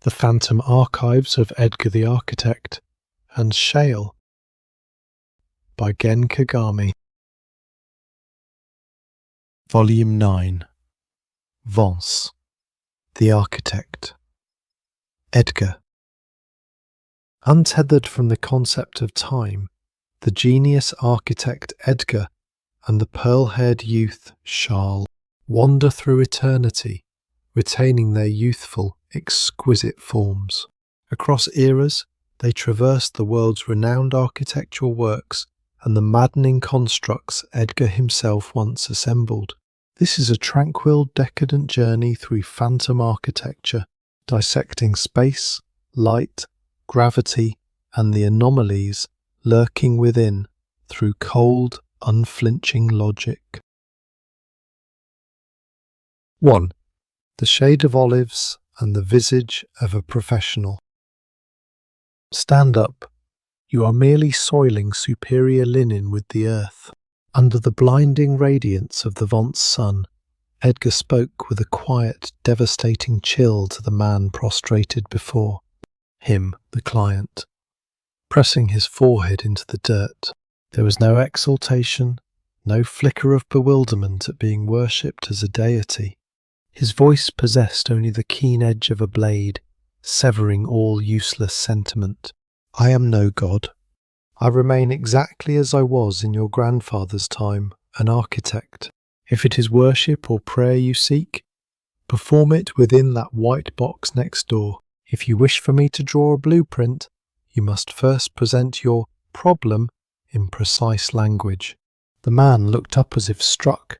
The Phantom Archives of Edgar the Architect, and Schale by Gen Kagami. Volume 9. Vence, the Architect. Edgar. Untethered from the concept of time, the genius architect Edgar and the pearl-haired youth Schale wander through eternity, retaining their youthful, exquisite forms. Across eras, they traverse the world's renowned architectural works and the maddening constructs Edgar himself once assembled. This is a tranquil, decadent journey through phantom architecture, dissecting space, light, gravity, and the anomalies lurking within through cold, unflinching logic. 1. The shade of olives and the visage of a professional. Stand up. You are merely soiling superior linen with the earth. Under the blinding radiance of the Vence sun, Edgar spoke with a quiet, devastating chill to the man prostrated before him, the client, pressing his forehead into the dirt. There was no exaltation, no flicker of bewilderment at being worshipped as a deity. His voice possessed only the keen edge of a blade, severing all useless sentiment. I am no god. I remain exactly as I was in your grandfather's time, an architect. If it is worship or prayer you seek, perform it within that white box next door. If you wish for me to draw a blueprint, you must first present your problem in precise language. The man looked up as if struck,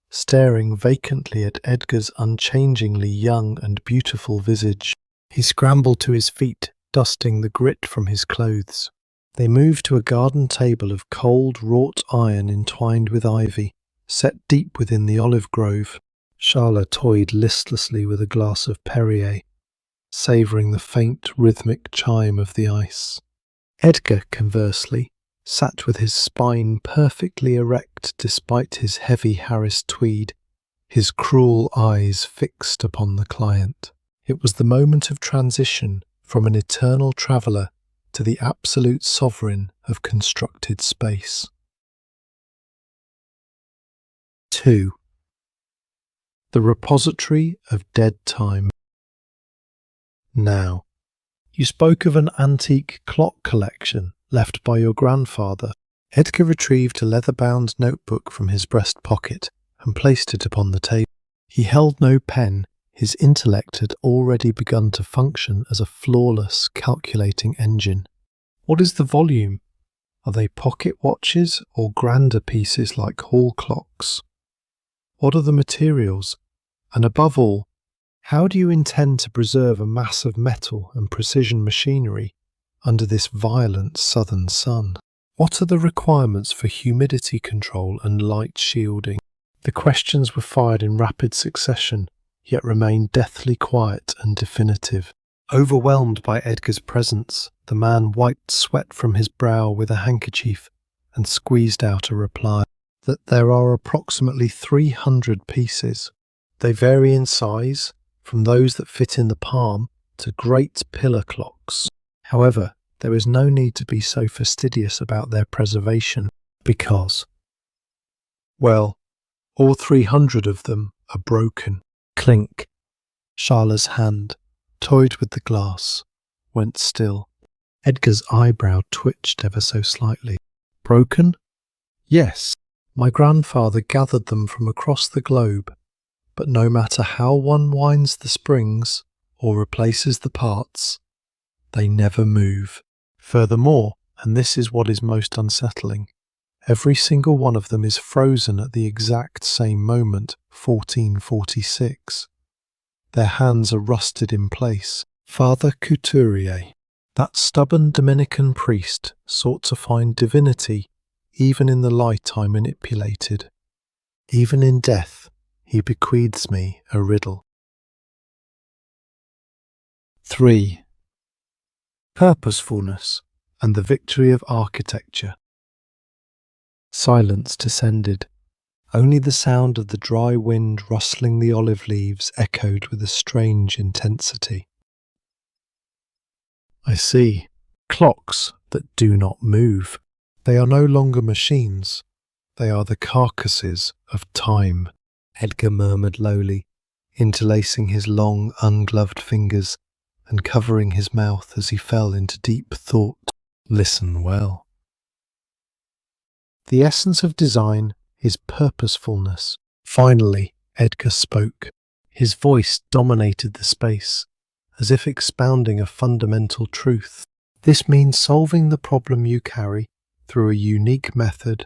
staring vacantly at Edgar's unchangingly young and beautiful visage. He scrambled to his feet, dusting the grit from his clothes. They moved to a garden table of cold, wrought iron entwined with ivy, set deep within the olive grove. Schale toyed listlessly with a glass of Perrier, savouring the faint, rhythmic chime of the ice. Edgar, conversely, sat with his spine perfectly erect despite his heavy Harris tweed, his cruel eyes fixed upon the client. It was the moment of transition from an eternal traveller to the absolute sovereign of constructed space. 2. The repository of dead time. Now, you spoke of an antique clock collection left by your grandfather. Edgar retrieved a leather-bound notebook from his breast pocket and placed it upon the table. He held no pen. His intellect had already begun to function as a flawless calculating engine. What is the volume? Are they pocket watches or grander pieces like hall clocks? What are the materials? And above all, how do you intend to preserve a mass of metal and precision machinery under this violent southern sun? What are the requirements for humidity control and light shielding? The questions were fired in rapid succession, yet remained deathly quiet and definitive. Overwhelmed by Edgar's presence, the man wiped sweat from his brow with a handkerchief and squeezed out a reply. That there are approximately 300 pieces. They vary in size, from those that fit in the palm to great pillar clocks. However, there is no need to be so fastidious about their preservation, because, well, all 300 of them are broken. Clink. Schale's hand, toyed with the glass, went still. Edgar's eyebrow twitched ever so slightly. Broken? Yes. My grandfather gathered them from across the globe, but no matter how one winds the springs or replaces the parts, they never move. Furthermore, and this is what is most unsettling, every single one of them is frozen at the exact same moment, 1446. Their hands are rusted in place. Father Couturier, that stubborn Dominican priest, sought to find divinity even in the light I manipulated. Even in death, he bequeaths me a riddle. 3. Purposefulness and the victory of architecture. Silence descended. Only the sound of the dry wind rustling the olive leaves echoed with a strange intensity. I see. Clocks that do not move. They are no longer machines. They are the carcasses of time, Edgar murmured lowly, interlacing his long, ungloved fingers and covering his mouth as he fell into deep thought. Listen well. The essence of design is purposefulness. Finally, Edgar spoke. His voice dominated the space, as if expounding a fundamental truth. This means solving the problem you carry through a unique method,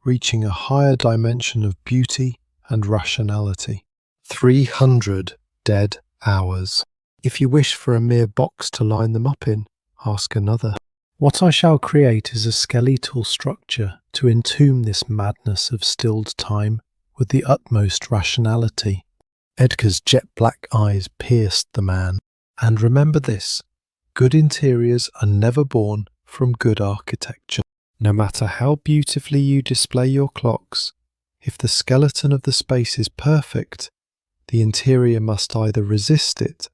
reaching a higher dimension of beauty and rationality. 300 dead hours. If you wish for a mere box to line them up in, ask another. What I shall create is a skeletal structure to entomb this madness of stilled time with the utmost rationality. Edgar's jet-black eyes pierced the man. And remember this, good interiors are never born from good architecture. No matter how beautifully you display your clocks, if the skeleton of the space is perfect, the interior must either resist it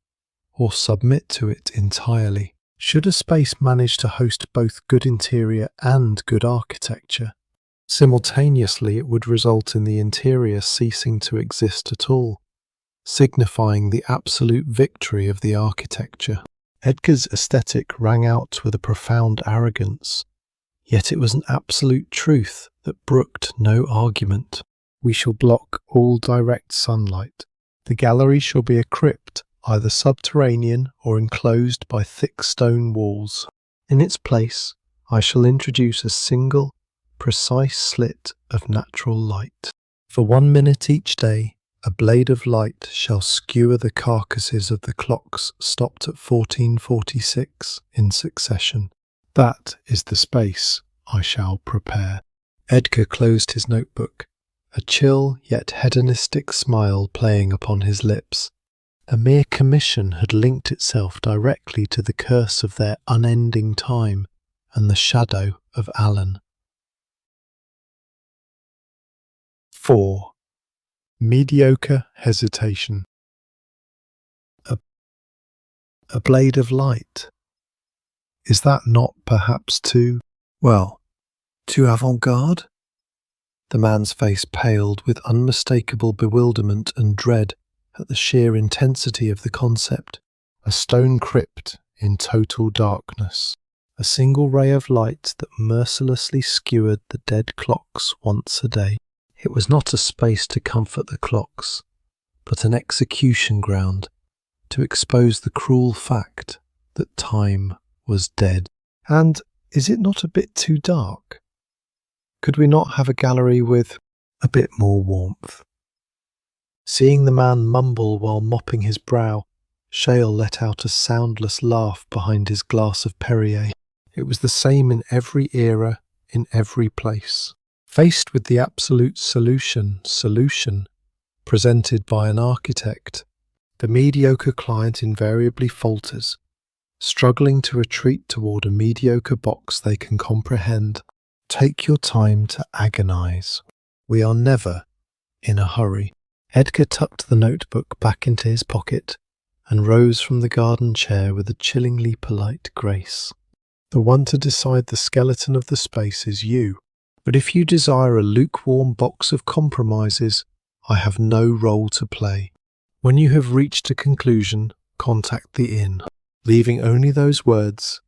or submit to it entirely. Should a space manage to host both good interior and good architecture, simultaneously it would result in the interior ceasing to exist at all, signifying the absolute victory of the architecture. Edgar's aesthetic rang out with a profound arrogance, yet it was an absolute truth that brooked no argument. We shall block all direct sunlight. The gallery shall be a crypt, either subterranean or enclosed by thick stone walls. In its place, I shall introduce a single, precise slit of natural light. For 1 minute each day, a blade of light shall skewer the carcasses of the clocks stopped at 1446 in succession. That is the space I shall prepare. Edgar closed his notebook, a chill yet hedonistic smile playing upon his lips. A mere commission had linked itself directly to the curse of their unending time and the shadow of Alan. 4. Mediocre hesitation. A blade of light. Is that not perhaps too avant-garde? The man's face paled with unmistakable bewilderment and dread at the sheer intensity of the concept. A stone crypt in total darkness. A single ray of light that mercilessly skewered the dead clocks once a day. It was not a space to comfort the clocks, but an execution ground to expose the cruel fact that time was dead. And is it not a bit too dark? Could we not have a gallery with a bit more warmth? Seeing the man mumble while mopping his brow, Schale let out a soundless laugh behind his glass of Perrier. It was the same in every era, in every place. Faced with the absolute solution presented by an architect, the mediocre client invariably falters, struggling to retreat toward a mediocre box they can comprehend. Take your time to agonize. We are never in a hurry. Edgar tucked the notebook back into his pocket and rose from the garden chair with a chillingly polite grace. The one to decide the skeleton of the space is you. But if you desire a lukewarm box of compromises, I have no role to play. When you have reached a conclusion, contact the inn. Leaving only those words,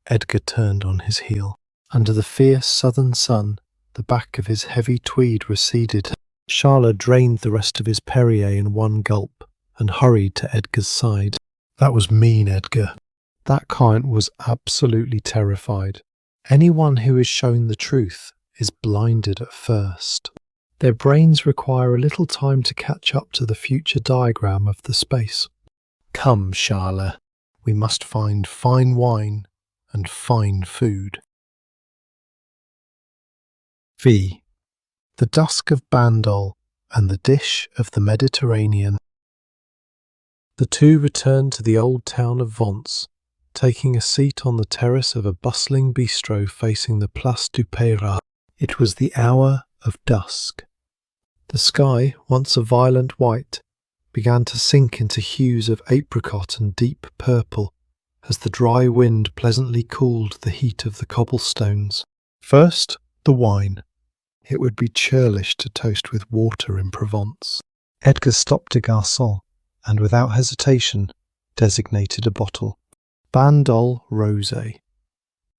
Edgar turned on his heel. Under the fierce southern sun, the back of his heavy tweed receded. Schale drained the rest of his Perrier in one gulp and hurried to Edgar's side. That was mean, Edgar. That client was absolutely terrified. Anyone who is shown the truth is blinded at first. Their brains require a little time to catch up to the future diagram of the space. Come, Schale, we must find fine wine and fine food. V. The dusk of Bandol and the dish of the Mediterranean. The two returned to the old town of Vence, taking a seat on the terrace of a bustling bistro facing the Place du Peyrat. It was the hour of dusk. The sky, once a violent white, began to sink into hues of apricot and deep purple as the dry wind pleasantly cooled the heat of the cobblestones. First, the wine. It would be churlish to toast with water in Provence. Edgar stopped a garçon, and without hesitation designated a bottle. Bandol Rosé.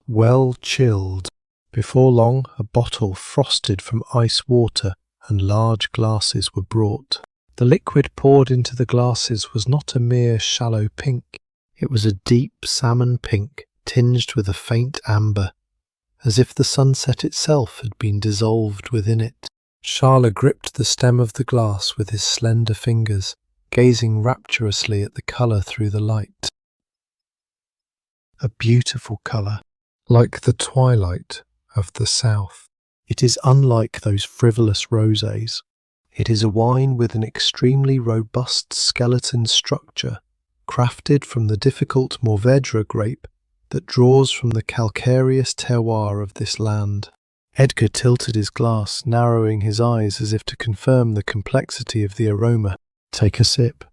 Well chilled. Before long, a bottle frosted from ice water and large glasses were brought. The liquid poured into the glasses was not a mere shallow pink. It was a deep salmon pink, tinged with a faint amber, as if the sunset itself had been dissolved within it. Schale gripped the stem of the glass with his slender fingers, gazing rapturously at the colour through the light. A beautiful colour, like the twilight of the south. It is unlike those frivolous rosés. It is a wine with an extremely robust skeleton structure, crafted from the difficult Mourvèdre grape that draws from the calcareous terroir of this land. Edgar tilted his glass, narrowing his eyes as if to confirm the complexity of the aroma. Take a sip.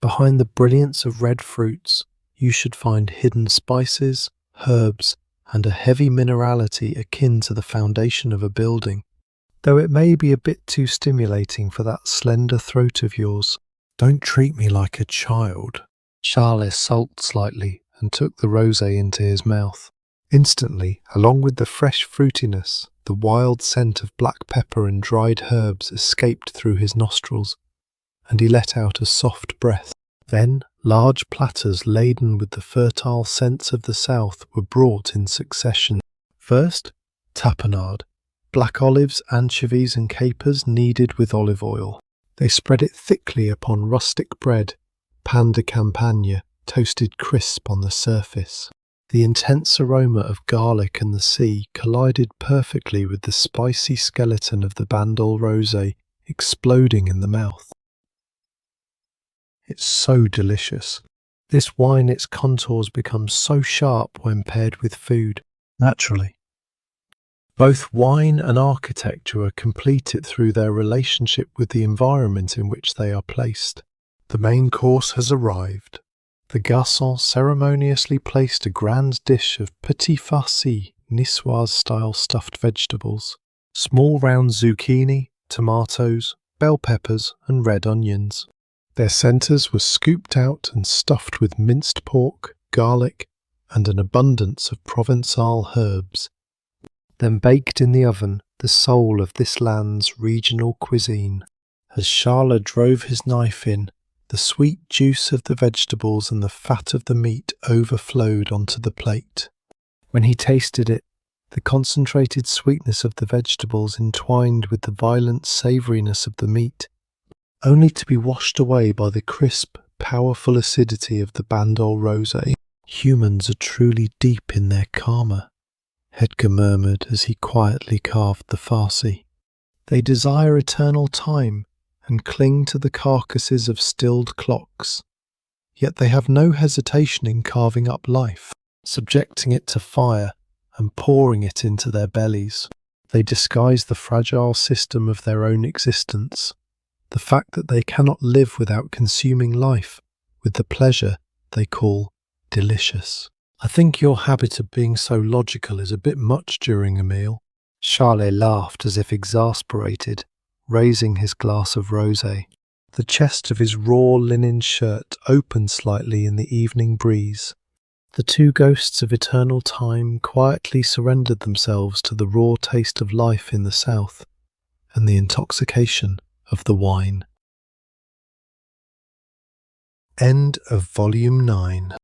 Behind the brilliance of red fruits, you should find hidden spices, herbs, and a heavy minerality akin to the foundation of a building, though it may be a bit too stimulating for that slender throat of yours. Don't treat me like a child. Schale sulked slightly and took the rosé into his mouth. Instantly, along with the fresh fruitiness, the wild scent of black pepper and dried herbs escaped through his nostrils, and he let out a soft breath. Then, large platters laden with the fertile scents of the south were brought in succession. First, tapenade, black olives, anchovies and capers kneaded with olive oil. They spread it thickly upon rustic bread, pain de campagne, toasted crisp on the surface. The intense aroma of garlic and the sea collided perfectly with the spicy skeleton of the Bandol Rosé exploding in the mouth. It's so delicious. This wine, its contours become so sharp when paired with food, naturally. Both wine and architecture are completed through their relationship with the environment in which they are placed. The main course has arrived. The garçon ceremoniously placed a grand dish of petit farcis, Niçoise-style stuffed vegetables, small round zucchini, tomatoes, bell peppers and red onions. Their centres were scooped out and stuffed with minced pork, garlic, and an abundance of Provençal herbs. Then baked in the oven, the soul of this land's regional cuisine. As Schale drove his knife in, the sweet juice of the vegetables and the fat of the meat overflowed onto the plate. When he tasted it, the concentrated sweetness of the vegetables entwined with the violent savouriness of the meat, only to be washed away by the crisp, powerful acidity of the Bandol Rosé. Humans are truly deep in their karma, Edgar murmured as he quietly carved the farci. They desire eternal time and cling to the carcasses of stilled clocks, yet they have no hesitation in carving up life, subjecting it to fire and pouring it into their bellies. They disguise the fragile system of their own existence, the fact that they cannot live without consuming life, with the pleasure they call delicious. I think your habit of being so logical is a bit much during a meal. Schale laughed as if exasperated, raising his glass of rosé. The chest of his raw linen shirt opened slightly in the evening breeze. The two ghosts of eternal time quietly surrendered themselves to the raw taste of life in the south and the intoxication of the wine. End of Volume 9.